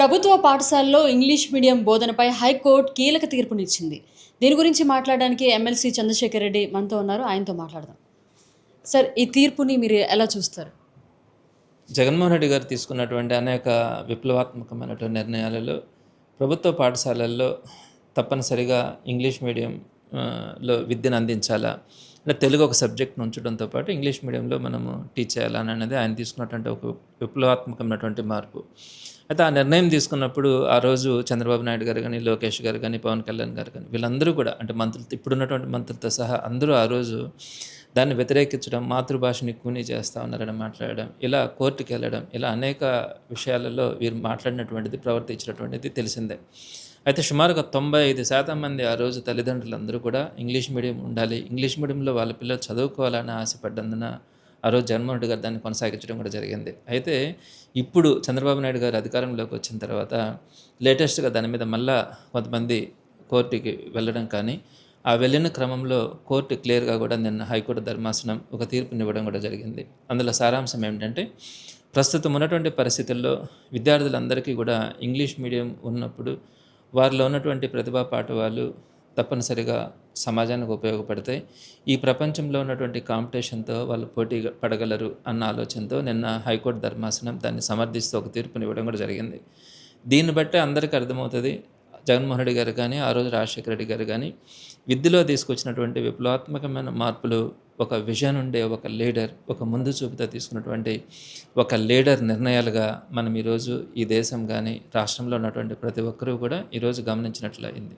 ప్రభుత్వ పాఠశాలలో English medium బోధనపై high court కీలక తీర్పునిచ్చింది. దీని గురించి మాట్లాడడానికి ఎమ్మెల్సీ చంద్రశేఖర్ రెడ్డి మనతో ఉన్నారు. ఆయనతో మాట్లాడదాం. సార్, ఈ తీర్పుని మీరు ఎలా చూస్తారు? జగన్మోహన్ రెడ్డి గారు తీసుకున్నటువంటి అనేక విప్లవాత్మకమైనటువంటి నిర్ణయాలలో ప్రభుత్వ పాఠశాలల్లో తప్పనిసరిగా ఇంగ్లీష్ మీడియం లో విద్యను అందించాలా, అంటే తెలుగు ఒక సబ్జెక్ట్ను ఉంచడంతో పాటు ఇంగ్లీష్ మీడియంలో మనము టీచ్ చేయాలని అనేది ఆయన తీసుకున్నటువంటి ఒక విప్లవాత్మకమైనటువంటి మార్పు. అయితే ఆ నిర్ణయం తీసుకున్నప్పుడు ఆ రోజు చంద్రబాబు నాయుడు గారు కానీ, లోకేష్ గారు కానీ, పవన్ కళ్యాణ్ గారు కానీ వీళ్ళందరూ కూడా, అంటే మంత్రులు, ఇప్పుడున్నటువంటి మంత్రులతో సహా అందరూ ఆ రోజు దాన్ని వ్యతిరేకించడం, మాతృభాషని కూనీ చేస్తూ ఉన్నారని మాట్లాడడం, ఇలా కోర్టుకి వెళ్ళడం, ఇలా అనేక విషయాలలో వీరు మాట్లాడినటువంటిది, ప్రవర్తించినటువంటిది తెలిసిందే. అయితే సుమారుగా 95% మంది ఆ రోజు తల్లిదండ్రులందరూ కూడా ఇంగ్లీష్ మీడియం ఉండాలి, ఇంగ్లీష్ మీడియంలో వాళ్ళ పిల్లలు చదువుకోవాలని ఆశపడ్డందున ఆ రోజు జగన్మోహన్ రెడ్డి గారు దాన్ని కొనసాగించడం కూడా జరిగింది. అయితే ఇప్పుడు చంద్రబాబు నాయుడు గారు అధికారంలోకి వచ్చిన తర్వాత లేటెస్ట్గా దాని మీద మళ్ళా కొంతమంది కోర్టుకి వెళ్ళడం కానీ, ఆ వెళ్ళిన క్రమంలో కోర్టు క్లియర్గా కూడా నిన్న హైకోర్టు ధర్మాసనం ఒక తీర్పునివ్వడం కూడా జరిగింది. అందులో సారాంశం ఏమిటంటే, ప్రస్తుతం ఉన్నటువంటి పరిస్థితుల్లో విద్యార్థులందరికీ కూడా ఇంగ్లీష్ మీడియం ఉన్నప్పుడు వారిలో ఉన్నటువంటి ప్రతిభా పాఠవాలు తప్పనిసరిగా సమాజానికి ఉపయోగపడతాయి. ఈ ప్రపంచంలో ఉన్నటువంటి కాంపిటీషన్తో వాళ్ళు పోటీ పడగలరు అన్న ఆలోచనతో నిన్న హైకోర్టు ధర్మాసనం దాన్ని సమర్థిస్తూ ఒక తీర్పునివ్వడం కూడా జరిగింది. దీన్ని బట్టే అందరికీ అర్థమవుతుంది, జగన్మోహన్ రెడ్డి గారు కానీ, ఆ రోజు రాజశేఖర రెడ్డి గారు కానీ విద్యలో తీసుకొచ్చినటువంటి విప్లవాత్మకమైన మార్పులు, ఒక విజన్ ఉండే ఒక లీడర్, ఒక ముందు చూపుతో తీసుకున్నటువంటి ఒక లీడర్ నిర్ణయాలుగా మనం ఈరోజు ఈ దేశం కానీ, రాష్ట్రంలో ఉన్నటువంటి ప్రతి ఒక్కరూ కూడా ఈరోజు గమనించినట్లయింది.